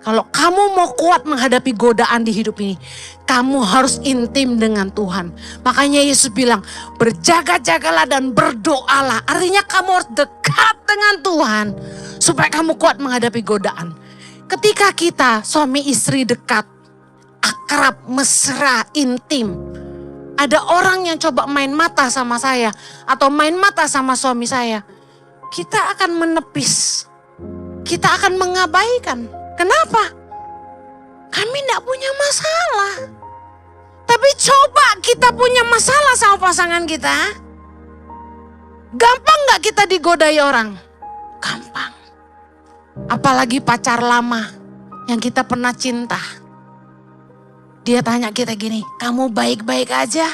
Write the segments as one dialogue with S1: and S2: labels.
S1: Kalau kamu mau kuat menghadapi godaan di hidup ini, kamu harus intim dengan Tuhan. Makanya Yesus bilang, berjaga-jagalah dan berdoalah. Artinya kamu harus dekat dengan Tuhan supaya kamu kuat menghadapi godaan. Ketika kita suami istri dekat, akrab, mesra, intim, ada orang yang coba main mata sama saya atau main mata sama suami saya, kita akan menepis, kita akan mengabaikan. Kenapa? Kami tidak punya masalah. Tapi coba kita punya masalah sama pasangan kita. Gampang gak kita digodai orang? Gampang. Apalagi pacar lama yang kita pernah cinta. Dia tanya kita gini, kamu baik-baik aja?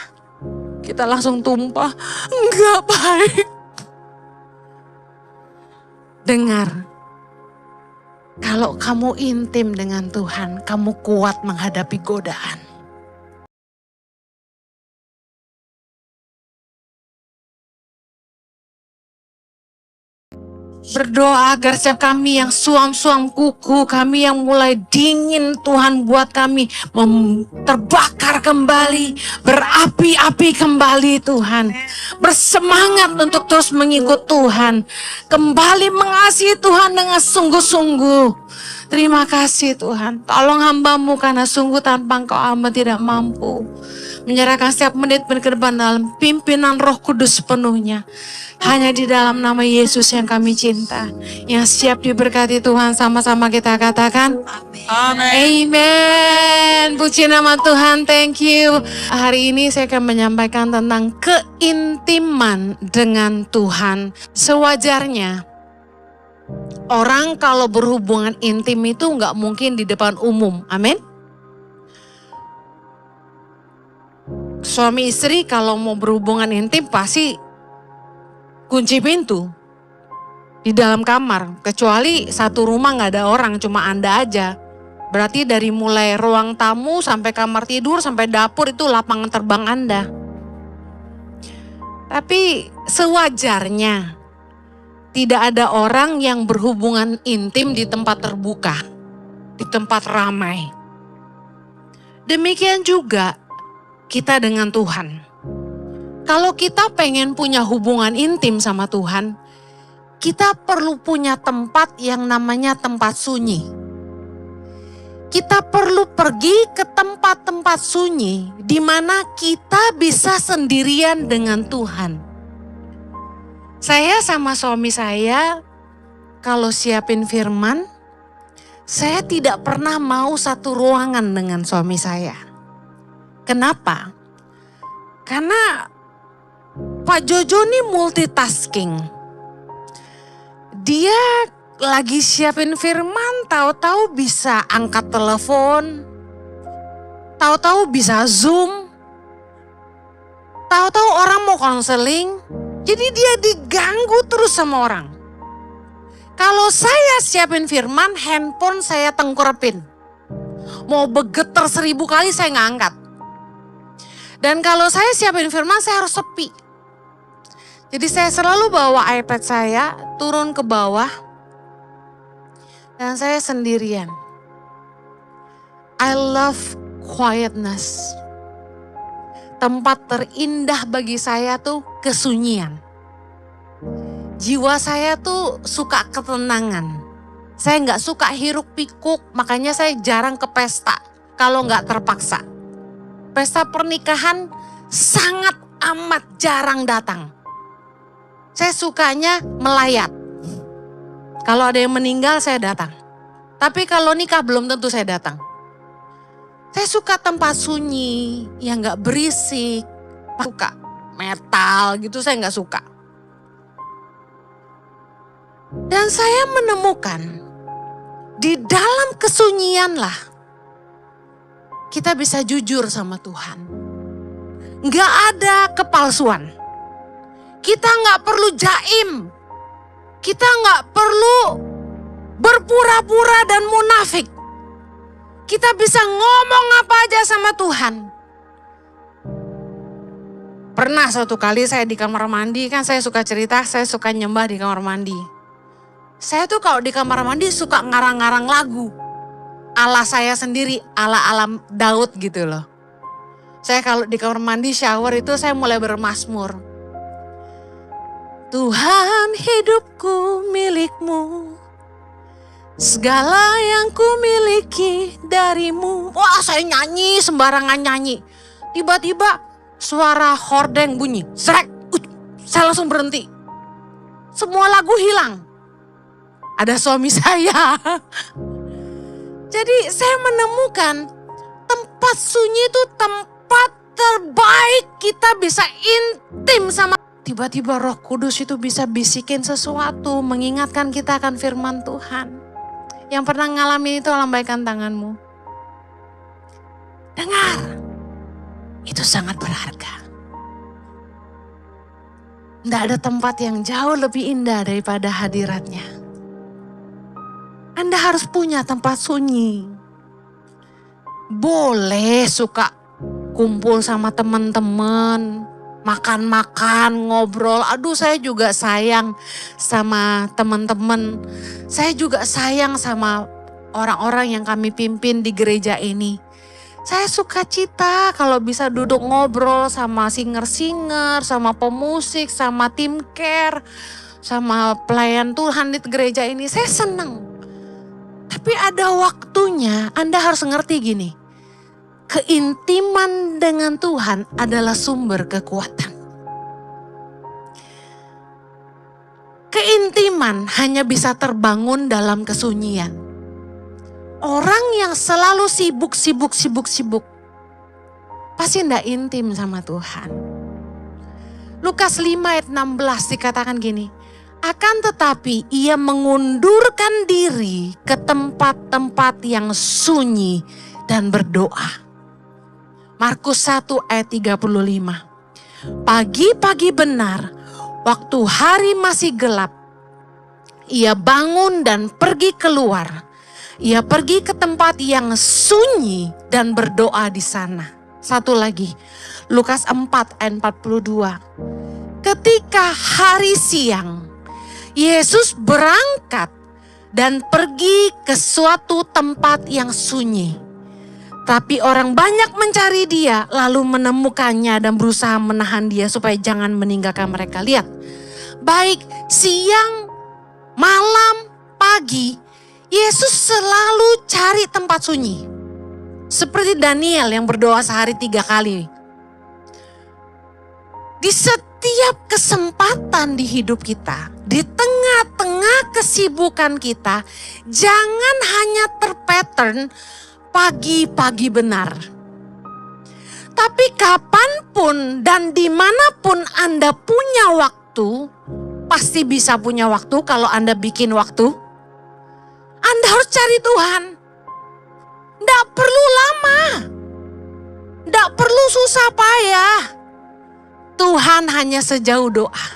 S1: Kita langsung tumpah, enggak baik. Dengar. Kalau kamu intim dengan Tuhan, kamu kuat menghadapi godaan. Berdoa agar setiap kami yang suam-suam kuku, kami yang mulai dingin, Tuhan buat kami terbakar kembali, berapi-api kembali Tuhan. Bersemangat untuk terus mengikut Tuhan. Kembali mengasihi Tuhan dengan sungguh-sungguh. Terima kasih Tuhan, tolong hamba-Mu karena sungguh tanpa Engkau hamba tidak mampu. Menyerahkan setiap menit-menit ke depan dalam pimpinan Roh Kudus sepenuhnya. Hanya di dalam nama Yesus yang kami cinta. Yang siap diberkati Tuhan, sama-sama kita katakan. Amin. Amen. Puji nama Tuhan, thank you. Hari ini saya akan menyampaikan tentang keintiman dengan Tuhan. Sewajarnya, orang kalau berhubungan intim itu nggak mungkin di depan umum. Amin. Suami istri kalau mau berhubungan intim pasti kunci pintu di dalam kamar. Kecuali satu rumah nggak ada orang, cuma Anda aja. Berarti dari mulai ruang tamu sampai kamar tidur sampai dapur itu lapangan terbang Anda. Tapi sewajarnya tidak ada orang yang berhubungan intim di tempat terbuka, di tempat ramai. Demikian juga kita dengan Tuhan. Kalau kita pengen punya hubungan intim sama Tuhan, kita perlu punya tempat yang namanya tempat sunyi. Kita perlu pergi ke tempat-tempat sunyi di mana kita bisa sendirian dengan Tuhan. Saya sama suami saya kalau siapin firman, saya tidak pernah mau satu ruangan dengan suami saya. Kenapa? Karena Pak Jojo ini multitasking. Dia lagi siapin firman, tahu-tahu bisa angkat telepon, tahu-tahu bisa Zoom, tahu-tahu orang mau konseling. Jadi dia diganggu terus sama orang. Kalau saya siapin firman, handphone saya tengkurapin. Mau bergetar 1000 kali saya nggak angkat. Dan kalau saya siapin firman, saya harus sepi. Jadi saya selalu bawa iPad saya, turun ke bawah. Dan saya sendirian. I love quietness. Tempat terindah bagi saya tuh kesunyian. Jiwa saya tuh suka ketenangan. Saya nggak suka hiruk pikuk, makanya saya jarang ke pesta kalau nggak terpaksa. Pesta pernikahan sangat amat jarang datang. Saya sukanya melayat. Kalau ada yang meninggal saya datang. Tapi kalau nikah belum tentu saya datang. Saya suka tempat sunyi, yang gak berisik. Suka metal gitu, saya gak suka. Dan saya menemukan, di dalam kesunyian lah, kita bisa jujur sama Tuhan. Gak ada kepalsuan. Kita gak perlu jaim. Kita gak perlu berpura-pura dan munafik. Kita bisa ngomong apa aja sama Tuhan. Pernah suatu kali saya di kamar mandi, kan saya suka cerita, saya suka nyembah di kamar mandi. Saya tuh kalau di kamar mandi suka ngarang-ngarang lagu. ala saya sendiri, ala Daud gitu loh. Saya kalau di kamar mandi shower itu saya mulai bermazmur. Tuhan hidupku milikmu, segala yang ku miliki darimu. Wah, saya nyanyi, sembarangan nyanyi. Tiba-tiba suara hordeng bunyi, srek. Saya langsung berhenti. Semua lagu hilang. Ada suami saya. Jadi saya menemukan tempat sunyi itu tempat terbaik kita bisa intim sama. Tiba-tiba Roh Kudus itu bisa bisikin sesuatu, mengingatkan kita akan firman Tuhan. Yang pernah ngalamin itu lambaikan tanganmu. Dengar, itu sangat berharga. Tidak ada tempat yang jauh lebih indah daripada hadiratnya. Anda harus punya tempat sunyi. Boleh suka kumpul sama teman-teman, makan-makan, ngobrol. Aduh, saya juga sayang sama teman-teman. Saya juga sayang sama orang-orang yang kami pimpin di gereja ini. Saya suka cita kalau bisa duduk ngobrol sama singer-singer, sama pemusik, sama tim care, sama pelayan Tuhan di gereja ini. Saya senang. Tapi ada waktunya, Anda harus ngerti gini. Keintiman dengan Tuhan adalah sumber kekuatan. Keintiman hanya bisa terbangun dalam kesunyian. Orang yang selalu sibuk, pasti tidak intim sama Tuhan. Lukas 5 ayat 16 dikatakan gini, akan tetapi ia mengundurkan diri ke tempat-tempat yang sunyi dan berdoa. Markus 1 ayat 35. Pagi-pagi benar, waktu hari masih gelap, ia bangun dan pergi keluar. Ia pergi ke tempat yang sunyi dan berdoa di sana. Satu lagi, Lukas 4 ayat 42. Ketika hari siang, Yesus berangkat dan pergi ke suatu tempat yang sunyi. Tapi orang banyak mencari dia, lalu menemukannya dan berusaha menahan dia supaya jangan meninggalkan mereka. Lihat, baik siang, malam, pagi, Yesus selalu cari tempat sunyi. Seperti Daniel yang berdoa sehari 3 kali. Di setiap kesempatan di hidup kita, di tengah-tengah kesibukan kita, jangan hanya terpattern pagi-pagi benar. Tapi kapanpun dan dimanapun Anda punya waktu, pasti bisa punya waktu kalau Anda bikin waktu. Anda harus cari Tuhan. Tidak perlu lama. Tidak perlu susah payah. Tuhan hanya sejauh doa.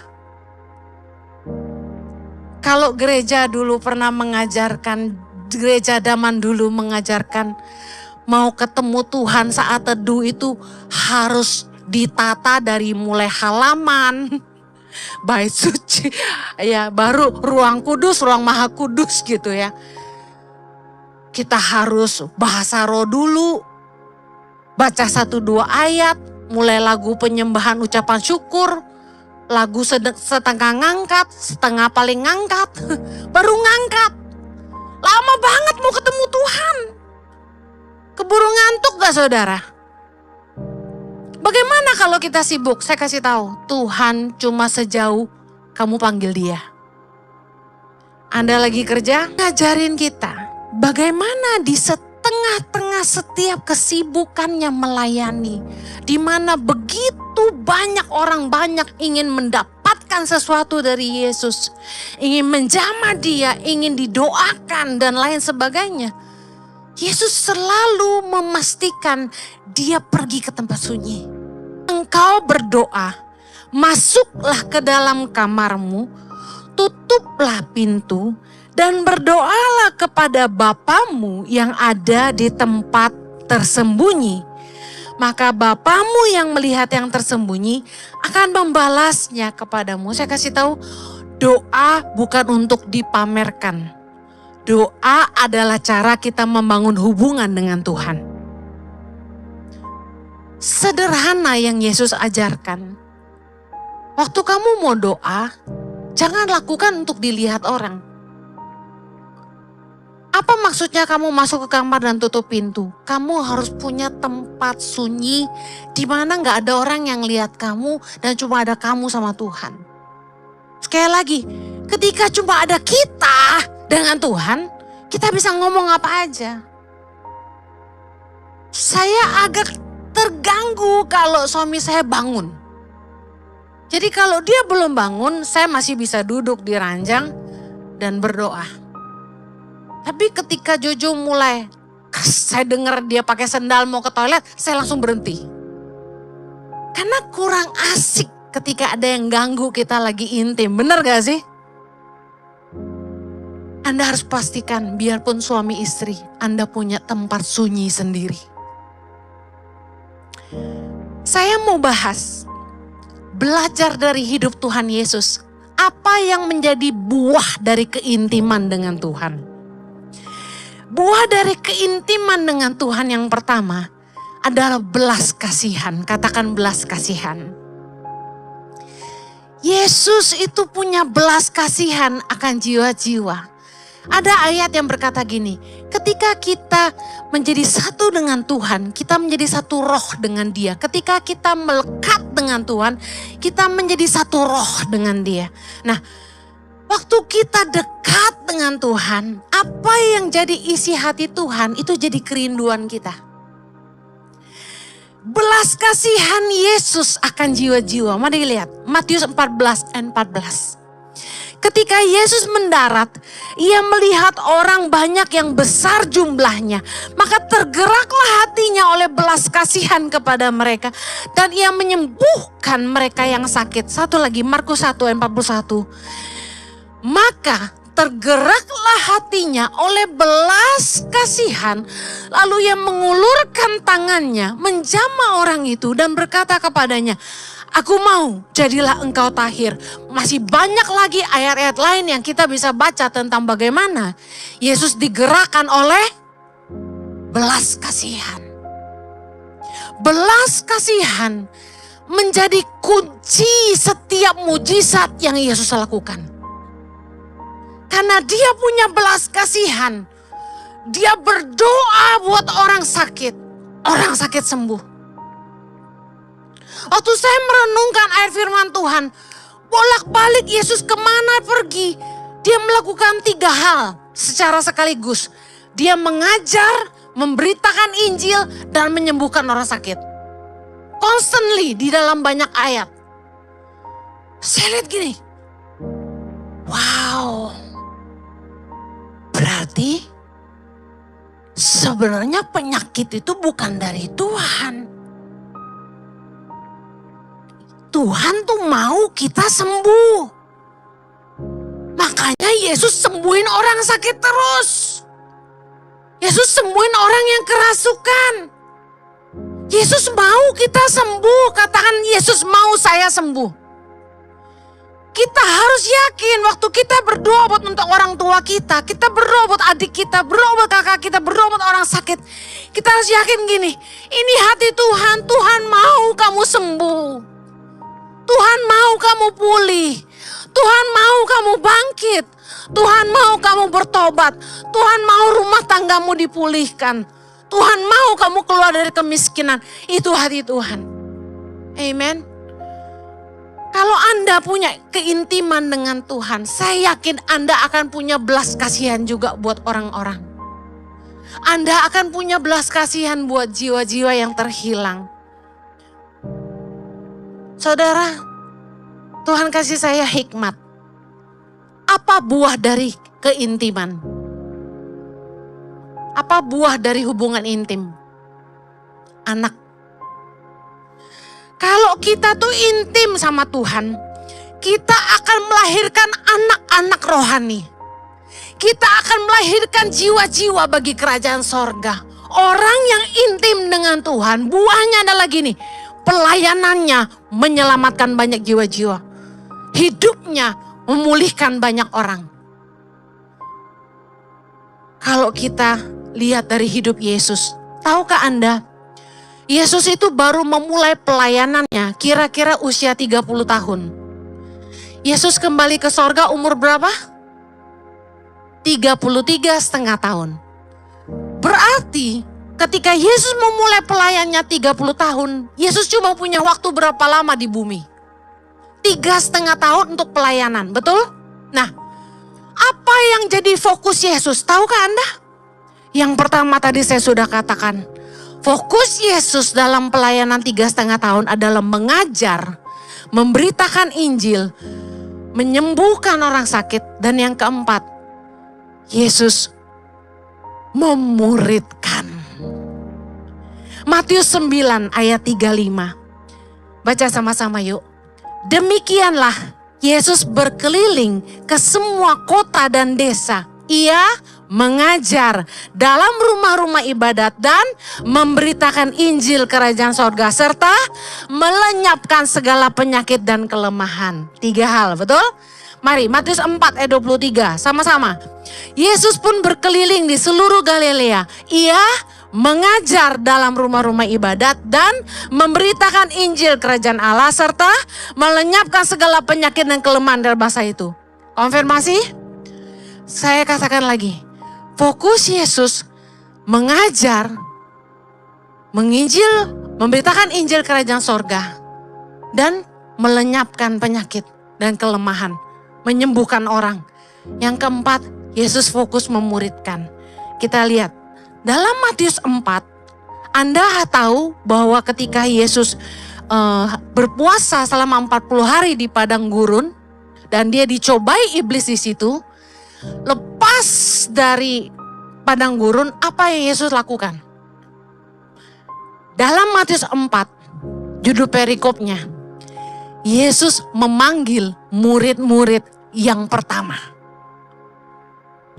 S1: Kalau gereja dulu pernah mengajarkan, gereja zaman dulu mengajarkan, mau ketemu Tuhan saat teduh itu harus ditata dari mulai halaman, bait suci, ya baru ruang kudus, ruang maha kudus gitu ya. Kita harus bahasa roh dulu, baca 1-2 ayat, mulai lagu penyembahan ucapan syukur, lagu setengah ngangkat, setengah paling ngangkat, baru ngangkat. Lama banget mau ketemu Tuhan. Keburu ngantuk gak saudara? Bagaimana kalau kita sibuk? Saya kasih tahu, Tuhan cuma sejauh kamu panggil dia. Anda lagi kerja, ngajarin kita bagaimana di tengah-tengah setiap kesibukannya melayani, di mana begitu banyak orang banyak ingin mendapatkan sesuatu dari Yesus, ingin menjamah dia, ingin didoakan dan lain sebagainya. Yesus selalu memastikan dia pergi ke tempat sunyi. Engkau berdoa, masuklah ke dalam kamarmu, tutuplah pintu, dan berdoalah kepada Bapamu yang ada di tempat tersembunyi. Maka Bapamu yang melihat yang tersembunyi akan membalasnya kepadamu. Saya kasih tahu, doa bukan untuk dipamerkan. Doa adalah cara kita membangun hubungan dengan Tuhan. Sederhana yang Yesus ajarkan. Waktu kamu mau doa, jangan lakukan untuk dilihat orang. Apa maksudnya kamu masuk ke kamar dan tutup pintu? Kamu harus punya tempat sunyi di mana gak ada orang yang lihat kamu dan cuma ada kamu sama Tuhan. Sekali lagi, ketika cuma ada kita dengan Tuhan, kita bisa ngomong apa aja. Saya agak terganggu kalau suami saya bangun. Jadi kalau dia belum bangun, saya masih bisa duduk di ranjang dan berdoa. Tapi ketika Jojo mulai, saya dengar dia pakai sendal mau ke toilet, saya langsung berhenti. Karena kurang asik ketika ada yang ganggu kita lagi intim, benar gak sih? Anda harus pastikan biarpun suami istri, Anda punya tempat sunyi sendiri. Saya mau bahas, belajar dari hidup Tuhan Yesus. Apa yang menjadi buah dari keintiman dengan Tuhan? Buah dari keintiman dengan Tuhan yang pertama adalah belas kasihan. Katakan belas kasihan. Yesus itu punya belas kasihan akan jiwa-jiwa. Ada ayat yang berkata gini, ketika kita menjadi satu dengan Tuhan, kita menjadi satu roh dengan Dia. Ketika kita melekat dengan Tuhan, kita menjadi satu roh dengan Dia. Nah, waktu kita dekat dengan Tuhan, apa yang jadi isi hati Tuhan itu jadi kerinduan kita. Belas kasihan Yesus akan jiwa-jiwa. Mari lihat Matius 14 ayat 14. Ketika Yesus mendarat, ia melihat orang banyak yang besar jumlahnya. Maka tergeraklah hatinya oleh belas kasihan kepada mereka. Dan ia menyembuhkan mereka yang sakit. Satu lagi, Markus 1 ayat 41. Maka tergeraklah hatinya oleh belas kasihan. Lalu ia mengulurkan tangannya, menjamah orang itu dan berkata kepadanya, aku mau, jadilah engkau tahir. Masih banyak lagi ayat-ayat lain yang kita bisa baca tentang bagaimana Yesus digerakkan oleh belas kasihan. Belas kasihan menjadi kunci setiap mujizat yang Yesus lakukan. Karena dia punya belas kasihan, dia berdoa buat orang sakit sembuh. Waktu saya merenungkan ayat firman Tuhan, bolak-balik Yesus kemana pergi, dia melakukan 3 hal secara sekaligus. Dia mengajar, memberitakan Injil, dan menyembuhkan orang sakit. Constantly di dalam banyak ayat. Saya lihat gini, wow, berarti sebenarnya penyakit itu bukan dari Tuhan. Tuhan tuh mau kita sembuh. Makanya Yesus sembuhin orang sakit terus. Yesus sembuhin orang yang kerasukan. Yesus mau kita sembuh. Katakan Yesus mau saya sembuh. Kita harus yakin waktu kita berdoa buat untuk orang tua kita berdoa buat adik kita, berdoa buat kakak kita, berdoa buat orang sakit. Kita harus yakin gini, ini hati Tuhan, Tuhan mau kamu sembuh. Tuhan mau kamu pulih. Tuhan mau kamu bangkit. Tuhan mau kamu bertobat. Tuhan mau rumah tanggamu dipulihkan. Tuhan mau kamu keluar dari kemiskinan. Itu hati Tuhan. Amen. Kalau Anda punya keintiman dengan Tuhan, saya yakin Anda akan punya belas kasihan juga buat orang-orang. Anda akan punya belas kasihan buat jiwa-jiwa yang terhilang. Saudara, Tuhan kasih saya hikmat. Apa buah dari keintiman? Apa buah dari hubungan intim? Anak. Kalau kita tuh intim sama Tuhan, kita akan melahirkan anak-anak rohani. Kita akan melahirkan jiwa-jiwa bagi kerajaan sorga. Orang yang intim dengan Tuhan, buahnya adalah gini. Pelayanannya menyelamatkan banyak jiwa-jiwa. Hidupnya memulihkan banyak orang. Kalau kita lihat dari hidup Yesus, tahukah Anda, Yesus itu baru memulai pelayanannya kira-kira usia 30 tahun. Yesus kembali ke sorga umur berapa? 33,5 tahun. Berarti ketika Yesus memulai pelayannya 30 tahun, Yesus cuma punya waktu berapa lama di bumi? 3,5 tahun untuk pelayanan, betul? Nah, apa yang jadi fokus Yesus? Tahukah Anda? Yang pertama tadi saya sudah katakan, fokus Yesus dalam pelayanan 3,5 tahun adalah mengajar, memberitakan Injil, menyembuhkan orang sakit, dan yang keempat, Yesus memuridkan. Matius 9 ayat 35. Baca sama-sama yuk. Demikianlah Yesus berkeliling ke semua kota dan desa. Ia mengajar dalam rumah-rumah ibadat dan memberitakan Injil kerajaan sorga serta melenyapkan segala penyakit dan kelemahan. 3 hal, betul? Mari Matius 4 ayat 23 sama-sama. Yesus pun berkeliling di seluruh Galilea. Ia mengajar dalam rumah-rumah ibadat dan memberitakan Injil kerajaan Allah serta melenyapkan segala penyakit dan kelemahan dalam masa itu. Konfirmasi? Saya katakan lagi. Fokus Yesus mengajar, menginjil, memberitakan Injil kerajaan sorga dan melenyapkan penyakit dan kelemahan, menyembuhkan orang. Yang keempat, Yesus fokus memuridkan. Kita lihat, dalam Matius 4, Anda tahu bahwa ketika Yesus berpuasa selama 40 hari di padang gurun, dan dia dicobai iblis di situ, lepas dari padang gurun, apa yang Yesus lakukan? Dalam Matius 4, judul perikopnya, Yesus memanggil murid-murid yang pertama.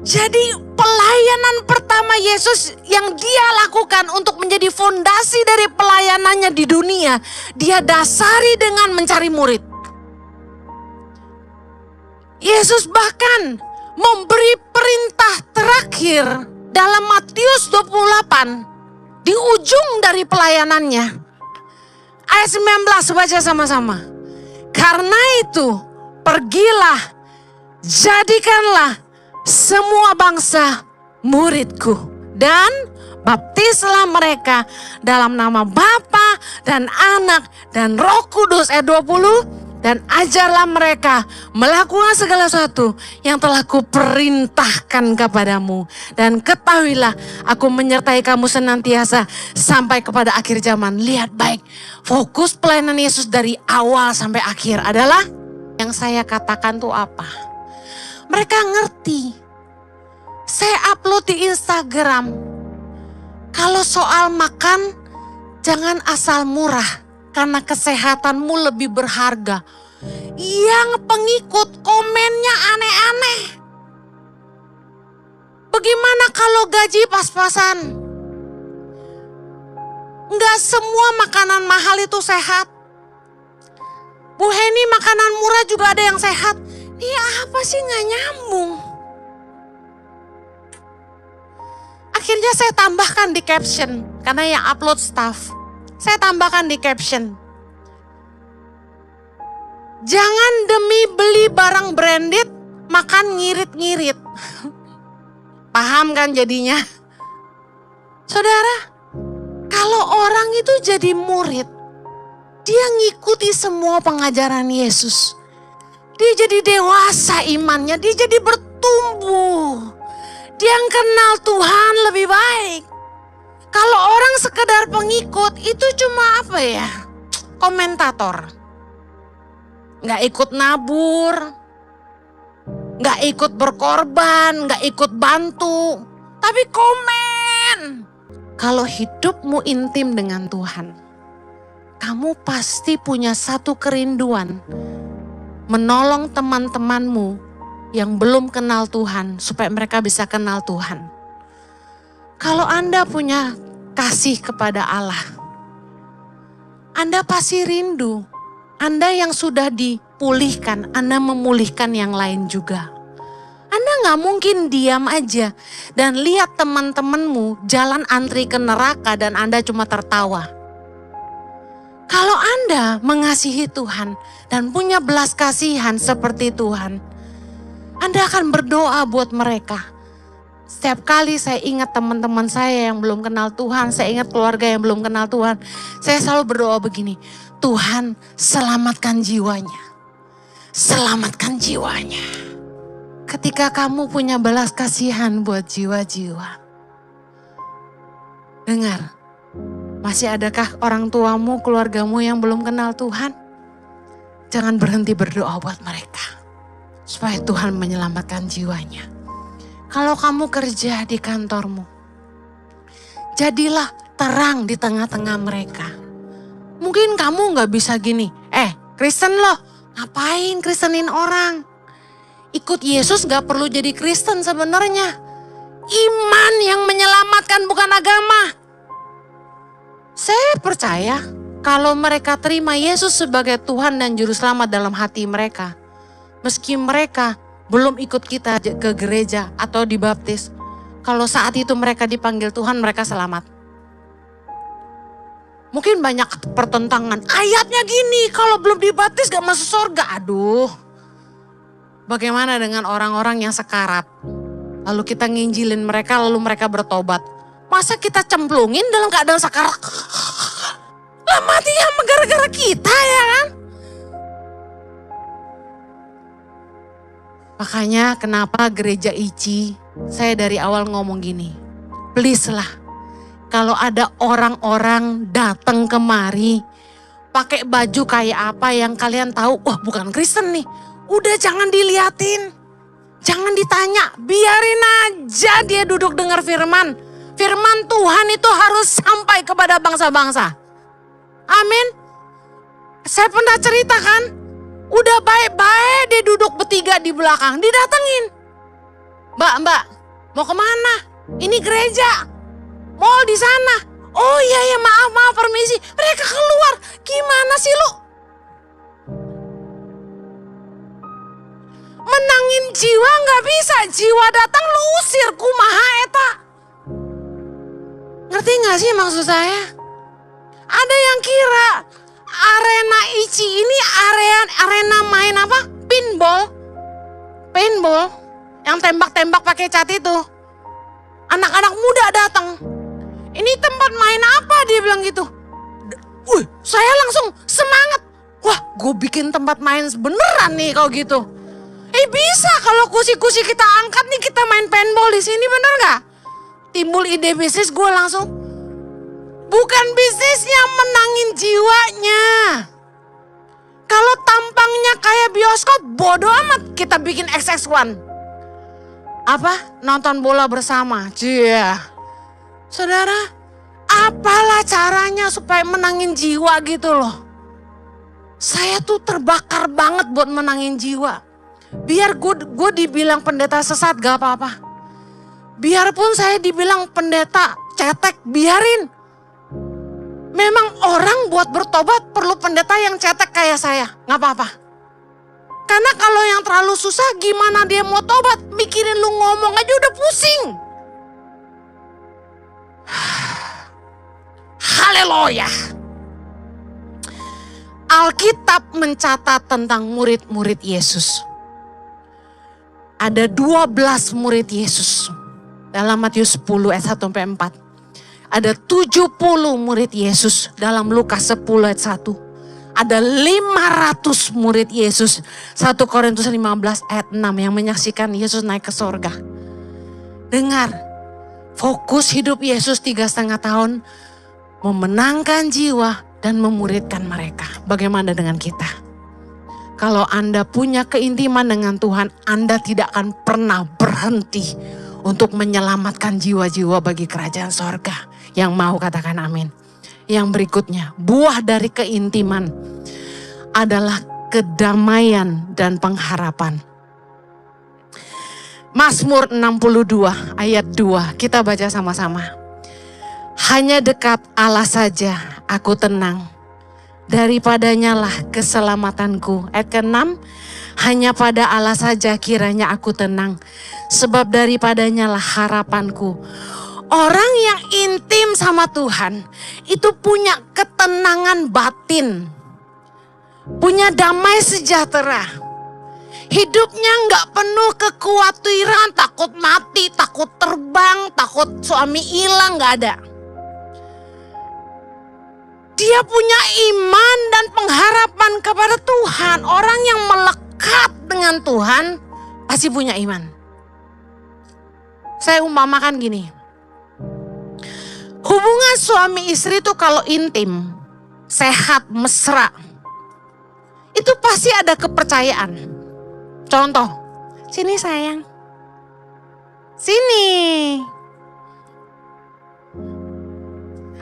S1: Jadi pelayanan pertama Yesus yang dia lakukan untuk menjadi fondasi dari pelayanannya di dunia, dia dasari dengan mencari murid. Yesus bahkan memberi perintah terakhir dalam Matius 28 di ujung dari pelayanannya. Ayat 19 baca sama-sama. Karena itu pergilah, jadikanlah semua bangsa muridku dan baptislah mereka dalam nama Bapa dan Anak dan Roh Kudus. Ayat 20. Dan ajarlah mereka melakukan segala sesuatu yang telah kuperintahkan kepadamu. Dan ketahuilah aku menyertai kamu senantiasa sampai kepada akhir zaman. Lihat baik, fokus pelayanan Yesus dari awal sampai akhir adalah yang saya katakan tuh apa? Mereka ngerti. Saya upload di Instagram. Kalau soal makan, jangan asal murah. Karena kesehatanmu lebih berharga. Yang pengikut komennya aneh-aneh. Bagaimana kalau gaji pas-pasan? Enggak semua makanan mahal itu sehat. Bu Heni, makanan murah juga ada yang sehat. Ini apa sih, gak nyambung. Akhirnya saya tambahkan di caption. Karena yang upload staff. Saya tambahkan di caption. Jangan demi beli barang branded, makan ngirit-ngirit. Paham kan jadinya? Saudara, kalau orang itu jadi murid, dia ngikuti semua pengajaran Yesus. Dia jadi dewasa imannya, dia jadi bertumbuh. Dia kenal Tuhan lebih baik. Kalau orang sekedar pengikut itu cuma apa ya? Komentator. Nggak ikut nabur. Nggak ikut berkorban, nggak ikut bantu. Tapi komen. Kalau hidupmu intim dengan Tuhan, kamu pasti punya satu kerinduan. Menolong teman-temanmu yang belum kenal Tuhan supaya mereka bisa kenal Tuhan. Kalau Anda punya kasih kepada Allah, Anda pasti rindu. Anda yang sudah dipulihkan, Anda memulihkan yang lain juga. Anda gak mungkin diam aja dan lihat teman-temanmu jalan antri ke neraka dan Anda cuma tertawa. Kalau Anda mengasihi Tuhan dan punya belas kasihan seperti Tuhan, Anda akan berdoa buat mereka. Setiap kali saya ingat teman-teman saya yang belum kenal Tuhan, saya ingat keluarga yang belum kenal Tuhan, saya selalu berdoa begini, Tuhan selamatkan jiwanya. Selamatkan jiwanya. Ketika kamu punya belas kasihan buat jiwa-jiwa. Dengar, masih adakah orang tuamu, keluargamu yang belum kenal Tuhan? Jangan berhenti berdoa buat mereka. Supaya Tuhan menyelamatkan jiwanya. Kalau kamu kerja di kantormu, jadilah terang di tengah-tengah mereka. Mungkin kamu gak bisa gini, Kristen loh, ngapain Kristenin orang? Ikut Yesus gak perlu jadi Kristen sebenarnya. Iman yang menyelamatkan bukan agama. Saya percaya kalau mereka terima Yesus sebagai Tuhan dan Juru Selamat dalam hati mereka. Meski mereka belum ikut kita ke gereja atau dibaptis. Kalau saat itu mereka dipanggil Tuhan, mereka selamat. Mungkin banyak pertentangan. Ayatnya gini, kalau belum dibaptis gak masuk surga. Aduh. Bagaimana dengan orang-orang yang sekarat? Lalu kita nginjilin mereka, lalu mereka bertobat. Masa kita cemplungin dalam keadaan sekarat? Lah matinya gara-gara kita ya kan? Makanya kenapa gereja ICI, saya dari awal ngomong gini. Please lah, kalau ada orang-orang datang kemari, pakai baju kayak apa yang kalian tahu, wah bukan Kristen nih. Udah jangan diliatin, jangan ditanya, biarin aja dia duduk dengar firman. Firman Tuhan itu harus sampai kepada bangsa-bangsa. Amin. Saya pernah ceritakan, udah baik-baik dia duduk bertiga di belakang, didatengin. Mbak, mau kemana? Ini gereja, mall di sana. Oh iya maaf permisi. Mereka keluar, gimana sih lu? Menangin jiwa gak bisa, jiwa datang lu usir, kumaha eta. Ngerti gak sih maksud saya? Ada yang kira arena ICI ini arena main apa? Paintball. Yang tembak-tembak pakai cat itu. Anak-anak muda datang. Ini tempat main apa? Dia bilang gitu. Saya langsung semangat. Wah, gue bikin tempat main beneran nih kalau gitu. Bisa kalau kursi-kursi kita angkat nih, kita main paintball di sini, bener gak? Timbul ide bisnis, gue langsung. Bukan bisnisnya, menangin jiwanya. Kalau tampangnya kayak bioskop, bodoh amat kita bikin XX1. Apa? Nonton bola bersama. Cia. Saudara, apalah caranya supaya menangin jiwa gitu loh. Saya tuh terbakar banget buat menangin jiwa. Biar gue dibilang pendeta sesat gak apa-apa. Biarpun saya dibilang pendeta cetek, biarin. Memang orang buat bertobat perlu pendeta yang cetek kayak saya, gak apa-apa. Karena kalau yang terlalu susah gimana dia mau tobat, mikirin lu ngomong aja udah pusing. Haleluya. Alkitab mencatat tentang murid-murid Yesus. Ada 12 murid Yesus. Dalam Matius 10 ayat 1-4. Ada 70 murid Yesus dalam Lukas 10 ayat 1. Ada 500 murid Yesus. 1 Korintus 15 ayat 6 yang menyaksikan Yesus naik ke sorga. Dengar, fokus hidup Yesus 3,5 tahun. Memenangkan jiwa dan memuridkan mereka. Bagaimana dengan kita? Kalau Anda punya keintiman dengan Tuhan, Anda tidak akan pernah berhenti untuk menyelamatkan jiwa-jiwa bagi kerajaan sorga. Yang mau katakan amin. Yang berikutnya, buah dari keintiman adalah kedamaian dan pengharapan. Mazmur 62 ayat 2, kita baca sama-sama. Hanya dekat Allah saja aku tenang. Daripadanya lah keselamatanku. Ayat ke-6, hanya pada Allah saja kiranya aku tenang. Sebab daripadanya lah harapanku. Orang yang intim sama Tuhan itu punya ketenangan batin, punya damai sejahtera. Hidupnya nggak penuh kekhawatiran, takut mati, takut terbang, takut suami hilang, nggak ada. Dia punya iman dan pengharapan kepada Tuhan. Orang yang melekat dengan Tuhan pasti punya iman. Saya umpamakan gini. Hubungan suami istri itu kalau intim, sehat, mesra, itu pasti ada kepercayaan. Contoh, sini sayang, sini.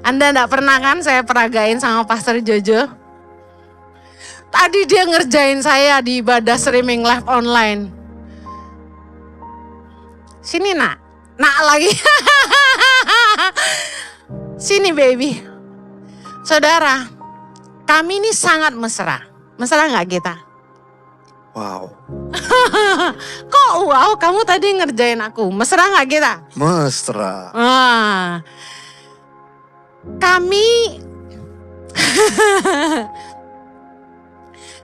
S1: Anda enggak pernah kan saya peragain sama Pastor Jojo? Tadi dia ngerjain saya di ibadah streaming live online. Sini nak lagi. Sini baby. Saudara, kami ini sangat mesra. Mesra gak kita?
S2: Wow.
S1: Kok wow, kamu tadi ngerjain aku. Mesra gak kita?
S2: Mesra.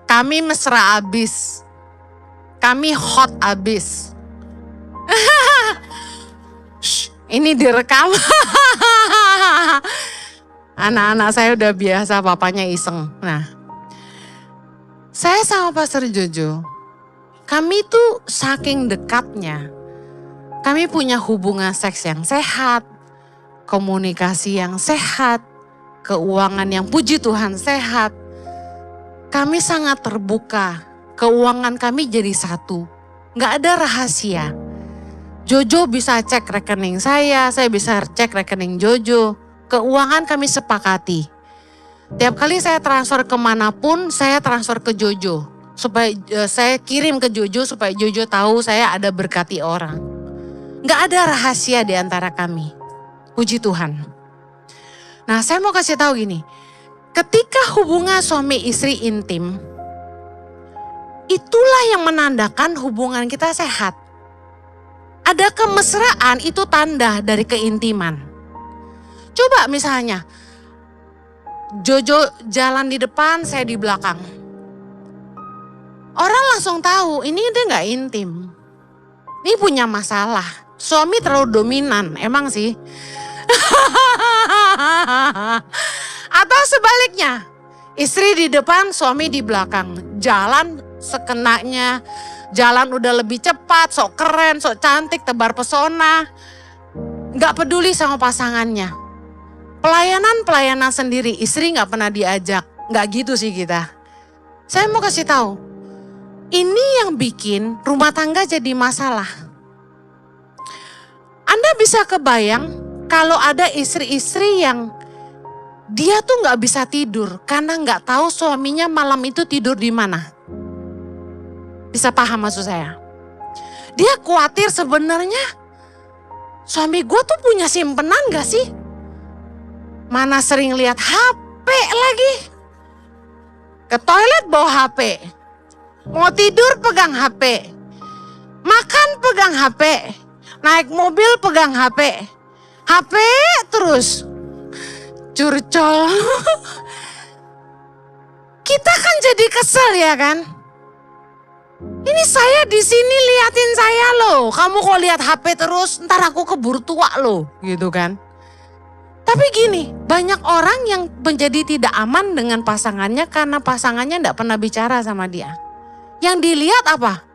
S1: Kami mesra abis. Kami hot abis. Ini direkam. Anak-anak saya udah biasa papanya iseng. Nah, saya sama Pastor Jojo, kami tuh saking dekatnya. Kami punya hubungan seks yang sehat, komunikasi yang sehat, keuangan yang puji Tuhan sehat. Kami sangat terbuka, keuangan kami jadi satu. Gak ada rahasia. Jojo bisa cek rekening saya bisa cek rekening Jojo. Keuangan kami sepakati. Tiap kali saya transfer kemanapun, saya transfer ke Jojo. Supaya saya kirim ke Jojo supaya Jojo tahu saya ada berkati orang. Gak ada rahasia di antara kami. Puji Tuhan. Nah, saya mau kasih tahu gini. Ketika hubungan suami istri intim, itulah yang menandakan hubungan kita sehat. Ada kemesraan, itu tanda dari keintiman. Coba misalnya, Jojo jalan di depan, saya di belakang. Orang langsung tahu, ini dia gak intim. Ini punya masalah. Suami terlalu dominan, emang sih. Atau sebaliknya, istri di depan, suami di belakang. Jalan sekenanya, jalan udah lebih cepat, sok keren, sok cantik, tebar pesona. Gak peduli sama pasangannya. Pelayanan sendiri, istri gak pernah diajak. Gak gitu sih kita. Saya mau kasih tahu, ini yang bikin rumah tangga jadi masalah. Anda bisa kebayang kalau ada istri-istri yang dia tuh gak bisa tidur karena gak tahu suaminya malam itu tidur di mana. Bisa paham maksud saya? Dia khawatir sebenarnya suami gue tuh punya simpenan gak sih? Mana sering lihat HP lagi. Ke toilet bawa HP. Mau tidur pegang HP. Makan pegang HP. Naik mobil pegang HP. HP terus. Curcol. Kita kan jadi kesel ya kan? Ini saya di sini liatin saya loh. Kamu kok lihat HP terus, ntar aku keburu tua loh, gitu kan? Tapi gini, banyak orang yang menjadi tidak aman dengan pasangannya karena pasangannya tidak pernah bicara sama dia. Yang dilihat apa?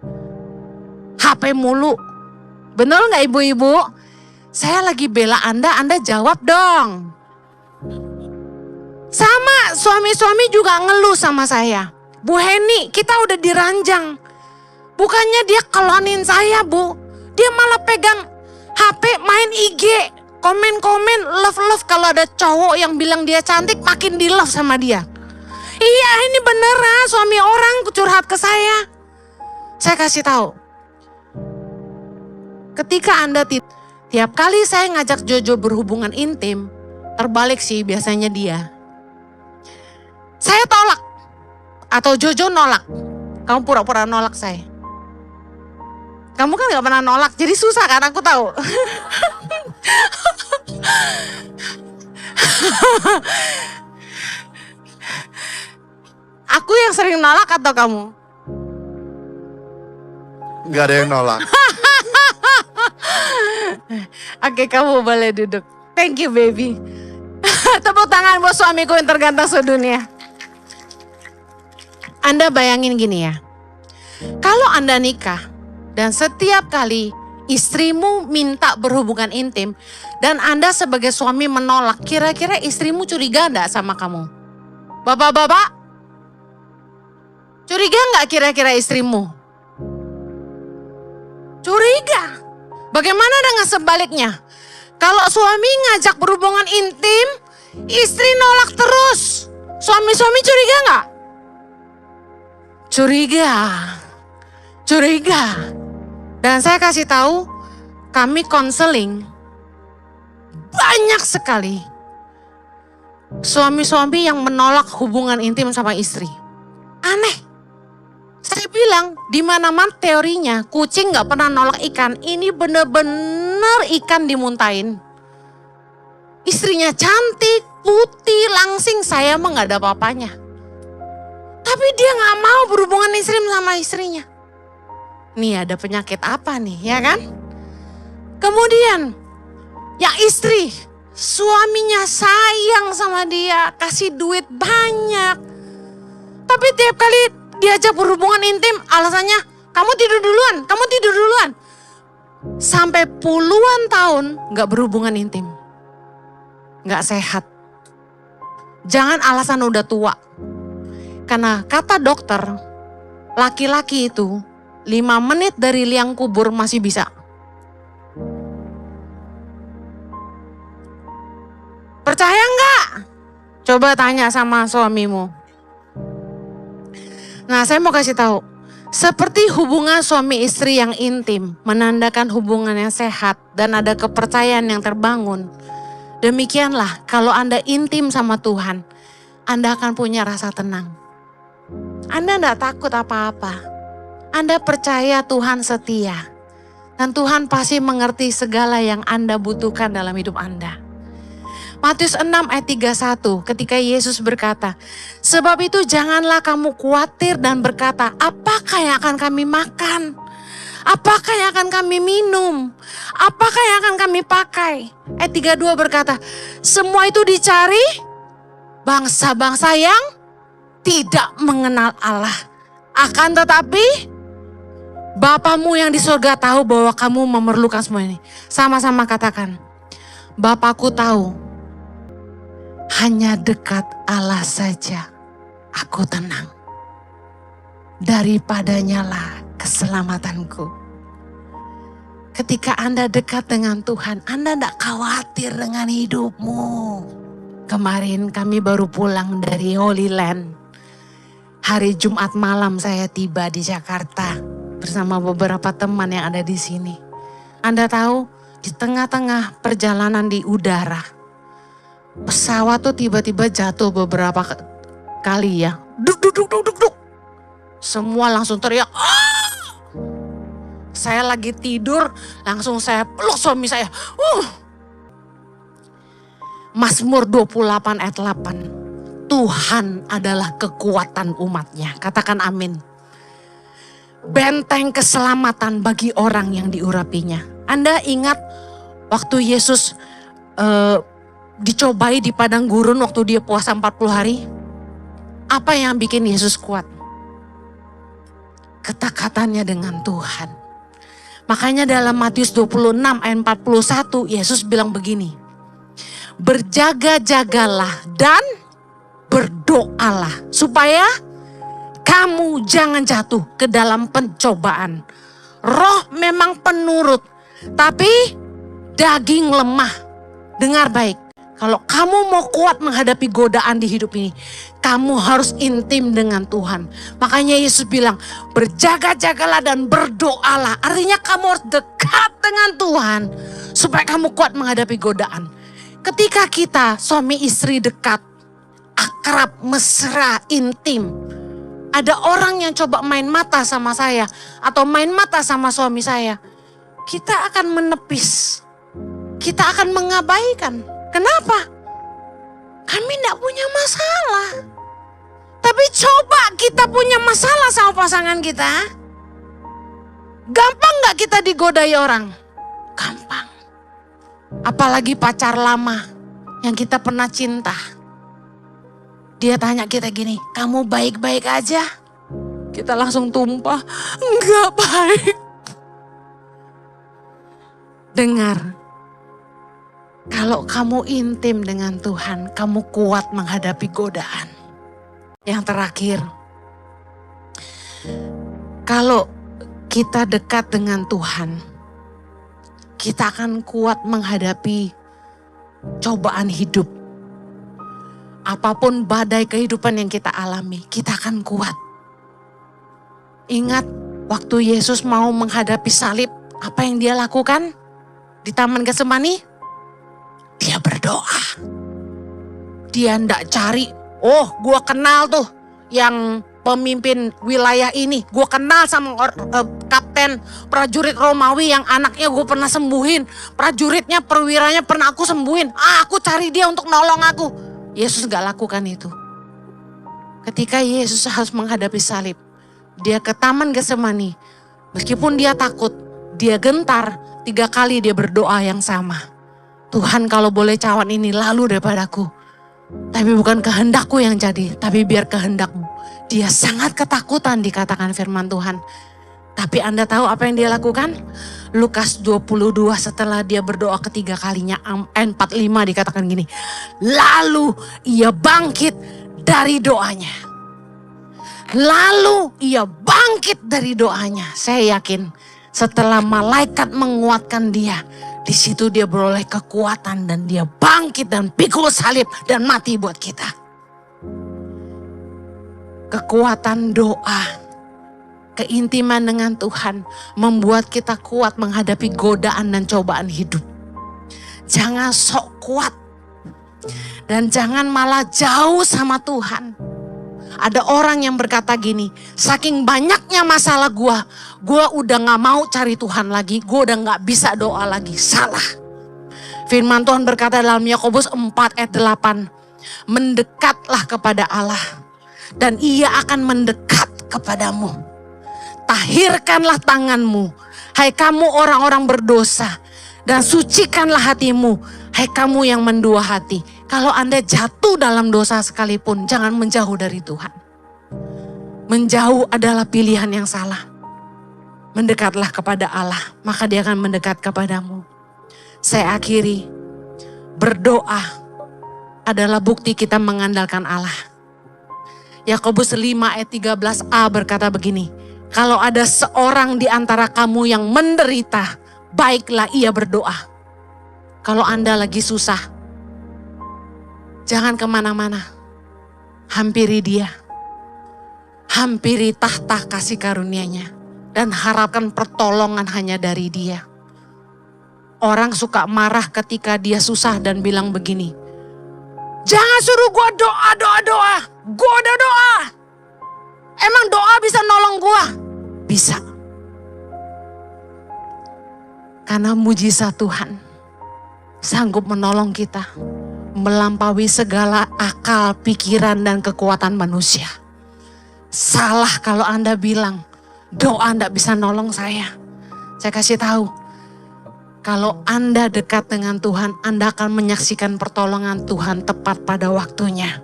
S1: HP mulu. Bener nggak ibu-ibu? Saya lagi bela Anda jawab dong. Sama suami-suami juga ngeluh sama saya. Bu Heni, kita udah diranjang. Bukannya dia kelonin saya, Bu. Dia malah pegang HP, main IG, komen-komen, love-love. Kalau ada cowok yang bilang dia cantik, makin di love sama dia. Iya, ini beneran suami orang curhat ke saya. Saya kasih tahu. Ketika Anda tiap kali saya ngajak Jojo berhubungan intim, terbalik sih biasanya dia. Saya tolak. Atau Jojo nolak. Kamu pura-pura nolak saya. Kamu kan gak pernah nolak, jadi susah kan, aku tahu. Aku yang sering nolak atau kamu?
S2: Nggak ada yang nolak.
S1: Oke, kamu boleh duduk. Thank you baby. Tepuk tangan buat suamiku yang terganteng sedunia. Anda bayangin gini ya. Kalau Anda nikah dan setiap kali istrimu minta berhubungan intim dan Anda sebagai suami menolak, kira-kira istrimu curiga enggak sama kamu? Bapak-bapak, curiga enggak kira-kira istrimu? Curiga. Bagaimana dengan sebaliknya? Kalau suami ngajak berhubungan intim, istri nolak terus. Suami-suami curiga enggak? Curiga. Curiga. Dan saya kasih tahu, kami konseling banyak sekali suami-suami yang menolak hubungan intim sama istri. Aneh. Saya bilang, di mana-mana teorinya kucing nggak pernah nolak ikan. Ini bener-bener ikan dimuntahin. Istrinya cantik, putih, langsing, saya mah nggak ada apa-apanya. Tapi dia nggak mau berhubungan intim sama istrinya. Nih ada penyakit apa nih, ya kan? Kemudian, yang istri, suaminya sayang sama dia, kasih duit banyak. Tapi tiap kali diajak berhubungan intim, alasannya, kamu tidur duluan, kamu tidur duluan. Sampai puluhan tahun gak berhubungan intim. Gak sehat. Jangan alasan udah tua. Karena kata dokter, laki-laki itu 5 menit dari liang kubur masih bisa. Percaya enggak? Coba tanya sama suamimu. Nah, saya mau kasih tahu. Seperti hubungan suami istri yang intim, menandakan hubungan yang sehat dan ada kepercayaan yang terbangun. Demikianlah kalau Anda intim sama Tuhan, Anda akan punya rasa tenang. Anda enggak takut apa-apa. Anda percaya Tuhan setia. Dan Tuhan pasti mengerti segala yang Anda butuhkan dalam hidup Anda. Matius 6 ayat 31 ketika Yesus berkata, sebab itu janganlah kamu khawatir dan berkata, apakah yang akan kami makan? Apakah yang akan kami minum? Apakah yang akan kami pakai? Ayat 32 berkata, semua itu dicari bangsa-bangsa yang tidak mengenal Allah. Akan tetapi Bapamu yang di surga tahu bahwa kamu memerlukan semua ini. Sama-sama katakan, Bapakku tahu. Hanya dekat Allah saja aku tenang. Daripadanya lah keselamatanku. Ketika Anda dekat dengan Tuhan, Anda tidak khawatir dengan hidupmu. Kemarin kami baru pulang dari Holy Land. Hari Jumat malam saya tiba di Jakarta bersama beberapa teman yang ada di sini. Anda tahu, di tengah-tengah perjalanan di udara, pesawat tuh tiba-tiba jatuh beberapa kali ya. Duk, duk, duk, duk, duk, duk. Semua langsung teriak. Ah! Saya lagi tidur, langsung saya peluk suami saya. Mazmur 28 ayat 8. Tuhan adalah kekuatan umatnya. Katakan amin. Benteng keselamatan bagi orang yang diurapinya. Anda ingat waktu Yesus dicobai di padang gurun waktu dia puasa 40 hari. Apa yang bikin Yesus kuat? Ketekatannya dengan Tuhan. Makanya dalam Matius 26 ayat 41 Yesus bilang begini. Berjaga-jagalah dan berdoalah supaya kamu jangan jatuh ke dalam pencobaan. Roh memang penurut, tapi daging lemah. Dengar baik. Kalau kamu mau kuat menghadapi godaan di hidup ini, kamu harus intim dengan Tuhan. Makanya Yesus bilang, berjaga-jagalah dan berdoalah. Artinya kamu harus dekat dengan Tuhan, supaya kamu kuat menghadapi godaan. Ketika kita suami istri dekat, akrab, mesra, intim, ada orang yang coba main mata sama saya atau main mata sama suami saya, kita akan menepis. Kita akan mengabaikan. Kenapa? Kami tidak punya masalah. Tapi coba kita punya masalah sama pasangan kita. Gampang gak kita digodai orang? Gampang. Apalagi pacar lama yang kita pernah cinta. Dia tanya kita gini, kamu baik-baik aja? Kita langsung tumpah, enggak baik. Dengar, kalau kamu intim dengan Tuhan, kamu kuat menghadapi godaan. Yang terakhir, kalau kita dekat dengan Tuhan, kita akan kuat menghadapi cobaan hidup. Apapun badai kehidupan yang kita alami, kita akan kuat. Ingat waktu Yesus mau menghadapi salib, apa yang dia lakukan di Taman Getsemani? Dia berdoa. Dia ndak cari, oh gua kenal tuh yang pemimpin wilayah ini. Gua kenal sama kapten prajurit Romawi yang anaknya gue pernah sembuhin. Prajuritnya, perwiranya pernah aku sembuhin. Aku cari dia untuk nolong aku. Yesus gak lakukan itu. Ketika Yesus harus menghadapi salib, dia ke Taman Getsemani. Meskipun dia takut, dia gentar, 3 kali dia berdoa yang sama. Tuhan, kalau boleh cawan ini lalu daripadaku. Tapi bukan kehendakku yang jadi, tapi biar kehendakmu. Dia sangat ketakutan dikatakan firman Tuhan. Tapi Anda tahu apa yang dia lakukan? Lukas 22 setelah dia berdoa ketiga kalinya, 45 dikatakan gini. Lalu ia bangkit dari doanya. Lalu ia bangkit dari doanya. Saya yakin setelah malaikat menguatkan dia, di situ dia beroleh kekuatan dan dia bangkit dan pikul salib dan mati buat kita. Kekuatan doa, keintiman dengan Tuhan membuat kita kuat menghadapi godaan dan cobaan hidup. Jangan sok kuat dan jangan malah jauh sama Tuhan. Ada orang yang berkata gini, saking banyaknya masalah gue udah gak mau cari Tuhan lagi, gue udah gak bisa doa lagi. Salah. Firman Tuhan berkata dalam Yakobus 4 ayat 8, mendekatlah kepada Allah dan ia akan mendekat kepadamu. Tahirkanlah tanganmu, hai kamu orang-orang berdosa, dan sucikanlah hatimu, hai kamu yang mendua hati. Kalau Anda jatuh dalam dosa sekalipun, jangan menjauh dari Tuhan. Menjauh adalah pilihan yang salah. Mendekatlah kepada Allah, maka dia akan mendekat kepadamu. Saya akhiri, berdoa adalah bukti kita mengandalkan Allah. Yakobus 5 ayat 13a berkata begini, kalau ada seorang di antara kamu yang menderita, baiklah ia berdoa. Kalau Anda lagi susah, jangan kemana-mana, hampiri dia. Hampiri tahta kasih karunia-Nya dan harapkan pertolongan hanya dari dia. Orang suka marah ketika dia susah dan bilang begini, jangan suruh gue doa. Gue udah doa. Emang doa bisa nolong gue? Bisa. Karena mujizat Tuhan sanggup menolong kita melampaui segala akal, pikiran, dan kekuatan manusia. Salah kalau Anda bilang doa tidak bisa nolong saya. Saya kasih tahu, kalau Anda dekat dengan Tuhan, Anda akan menyaksikan pertolongan Tuhan tepat pada waktunya.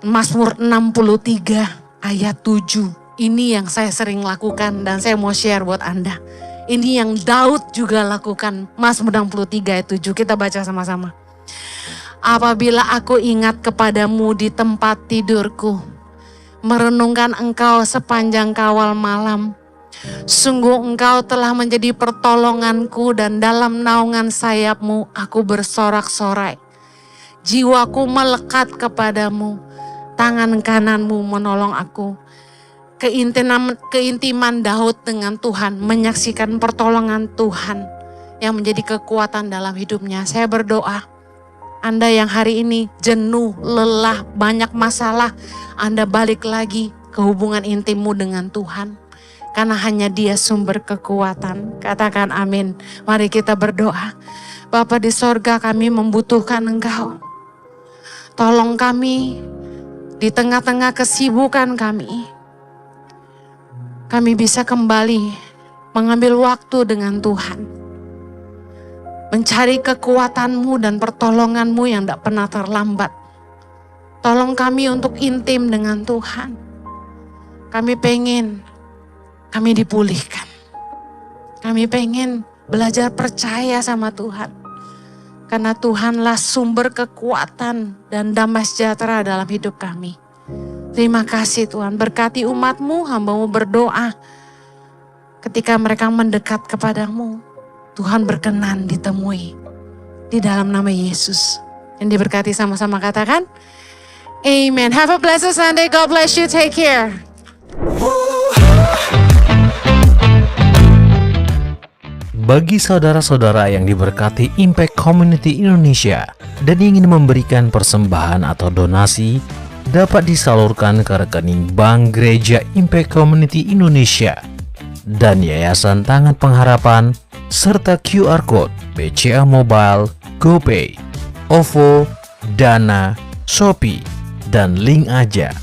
S1: Mazmur 63 ayat 7. Ini yang saya sering lakukan dan saya mau share buat Anda. Ini yang Daud juga lakukan. Mazmur 63 ayat 7. Kita baca sama-sama. Apabila aku ingat kepadamu di tempat tidurku, merenungkan engkau sepanjang kawal malam. Sungguh engkau telah menjadi pertolonganku dan dalam naungan sayapmu aku bersorak-sorai. Jiwaku melekat kepadamu, tangan kananmu menolong aku. Keintiman Daud dengan Tuhan, menyaksikan pertolongan Tuhan yang menjadi kekuatan dalam hidupnya. Saya berdoa, Anda yang hari ini jenuh, lelah, banyak masalah, Anda balik lagi ke hubungan intimmu dengan Tuhan. Karena hanya Dia sumber kekuatan. Katakan amin. Mari kita berdoa. Bapa di sorga, kami membutuhkan Engkau. Tolong kami di tengah-tengah kesibukan kami. Kami bisa kembali mengambil waktu dengan Tuhan. Mencari kekuatan-Mu dan pertolongan-Mu yang tidak pernah terlambat. Tolong kami untuk intim dengan Tuhan. Kami pengen kami dipulihkan. Kami pengen belajar percaya sama Tuhan. Karena Tuhanlah sumber kekuatan dan damai sejahtera dalam hidup kami. Terima kasih Tuhan, berkati umat-Mu, hamba-Mu berdoa. Ketika mereka mendekat kepadamu, Tuhan berkenan ditemui. Di dalam nama Yesus. Yang diberkati sama-sama katakan, Amen. Have a blessed Sunday. God bless you. Take care.
S3: Bagi saudara-saudara yang diberkati Impact Community Indonesia dan ingin memberikan persembahan atau donasi, dapat disalurkan ke rekening Bank Gereja Impact Community Indonesia dan Yayasan Tangan Pengharapan, serta QR Code BCA Mobile, GoPay, OVO, Dana, Shopee, dan link aja.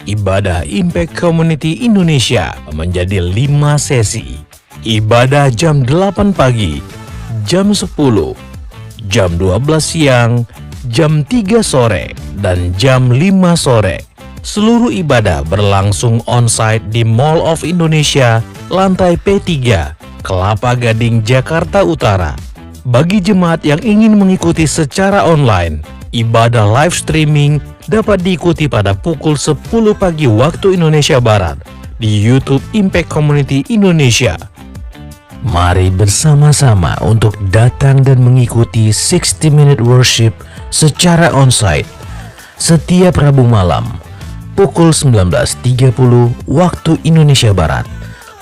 S3: Ibadah Impact Community Indonesia menjadi 5 sesi. Ibadah jam 8 pagi, jam 10, jam 12 siang, jam 3 sore, dan jam 5 sore. Seluruh ibadah berlangsung on-site di Mall of Indonesia, lantai P3, Kelapa Gading, Jakarta Utara. Bagi jemaat yang ingin mengikuti secara online, ibadah live streaming dapat diikuti pada pukul 10 pagi waktu Indonesia Barat di YouTube Impact Community Indonesia. Mari bersama-sama untuk datang dan mengikuti 60 Minute Worship secara onsite setiap Rabu malam pukul 19.30 waktu Indonesia Barat,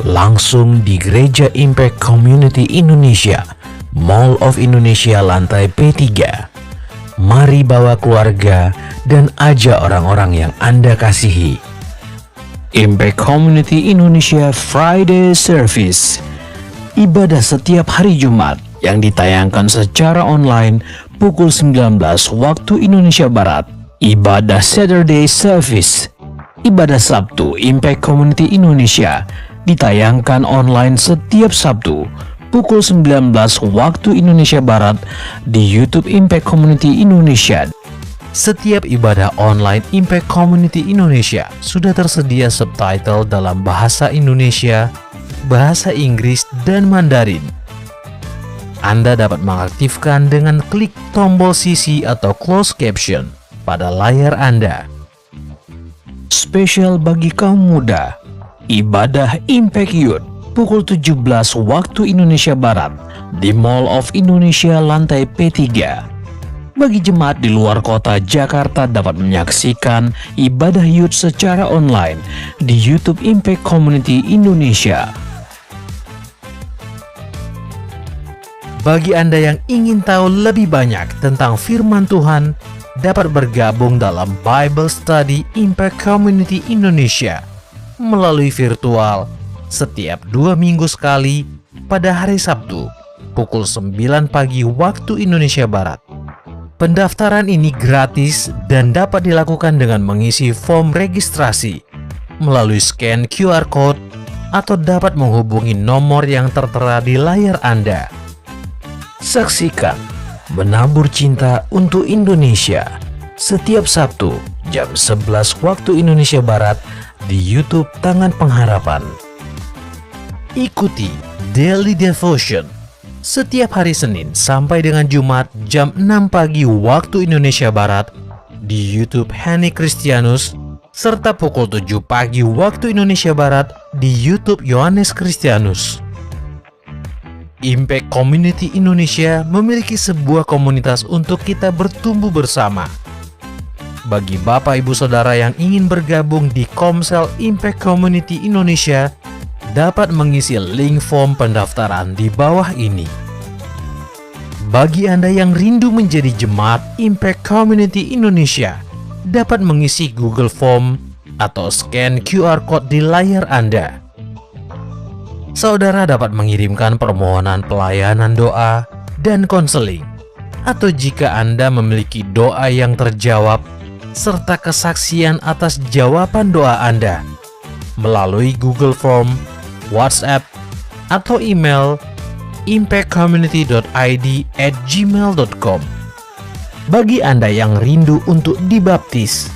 S3: langsung di Gereja Impact Community Indonesia, Mall of Indonesia lantai P3. Mari bawa keluarga dan ajak orang-orang yang Anda kasihi. Impact Community Indonesia Friday Service, ibadah setiap hari Jumat yang ditayangkan secara online pukul 19 waktu Indonesia Barat. Ibadah Saturday Service, ibadah Sabtu Impact Community Indonesia ditayangkan online setiap Sabtu pukul 19 waktu Indonesia Barat di YouTube Impact Community Indonesia. Setiap ibadah online Impact Community Indonesia sudah tersedia subtitle dalam bahasa Indonesia, bahasa Inggris, dan Mandarin. Anda dapat mengaktifkan dengan klik tombol CC atau closed caption pada layar Anda. Spesial bagi kaum muda, ibadah Impact Youth pukul 17 waktu Indonesia Barat di Mall of Indonesia lantai P3. Bagi jemaat di luar kota Jakarta dapat menyaksikan ibadah youth secara online di YouTube Impact Community Indonesia. Bagi Anda yang ingin tahu lebih banyak tentang firman Tuhan, dapat bergabung dalam Bible Study Impact Community Indonesia melalui virtual setiap 2 minggu sekali pada hari Sabtu pukul 9 pagi waktu Indonesia Barat. Pendaftaran ini gratis dan dapat dilakukan dengan mengisi form registrasi melalui scan QR Code atau dapat menghubungi nomor yang tertera di layar Anda. Saksikan Menabur Cinta untuk Indonesia setiap Sabtu jam 11 waktu Indonesia Barat di YouTube Tangan Pengharapan. Ikuti Daily Devotion setiap hari Senin sampai dengan Jumat jam 6 pagi waktu Indonesia Barat di YouTube Hani Kristianus, serta pukul 7 pagi waktu Indonesia Barat di YouTube Yohanes Kristianus. Impact Community Indonesia memiliki sebuah komunitas untuk kita bertumbuh bersama. Bagi Bapak Ibu Saudara yang ingin bergabung di Komsel Impact Community Indonesia, dapat mengisi link form pendaftaran di bawah ini. Bagi Anda yang rindu menjadi jemaat Impact Community Indonesia, dapat mengisi Google Form atau scan QR Code di layar Anda. Saudara dapat mengirimkan permohonan pelayanan doa dan konseling, atau jika Anda memiliki doa yang terjawab serta kesaksian atas jawaban doa Anda melalui Google Form, WhatsApp, atau email impactcommunity.id@gmail.com. Bagi Anda yang rindu untuk dibaptis,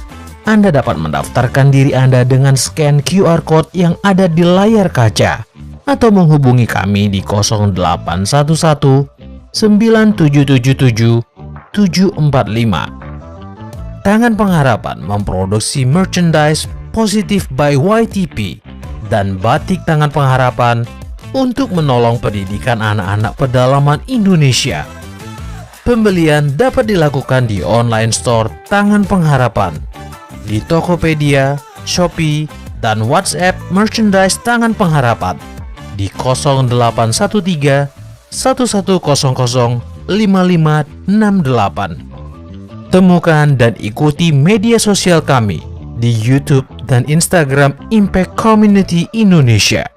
S3: Anda dapat mendaftarkan diri Anda dengan scan QR Code yang ada di layar kaca atau menghubungi kami di 0811 9777 745. Tangan Pengharapan memproduksi merchandise Positive by YTP dan batik Tangan Pengharapan untuk menolong pendidikan anak-anak pedalaman Indonesia. Pembelian dapat dilakukan di online store Tangan Pengharapan, di Tokopedia, Shopee, dan WhatsApp merchandise Tangan Pengharapan di 0813 1100 5568. Temukan dan ikuti media sosial kami di YouTube dan Instagram Impact Community Indonesia.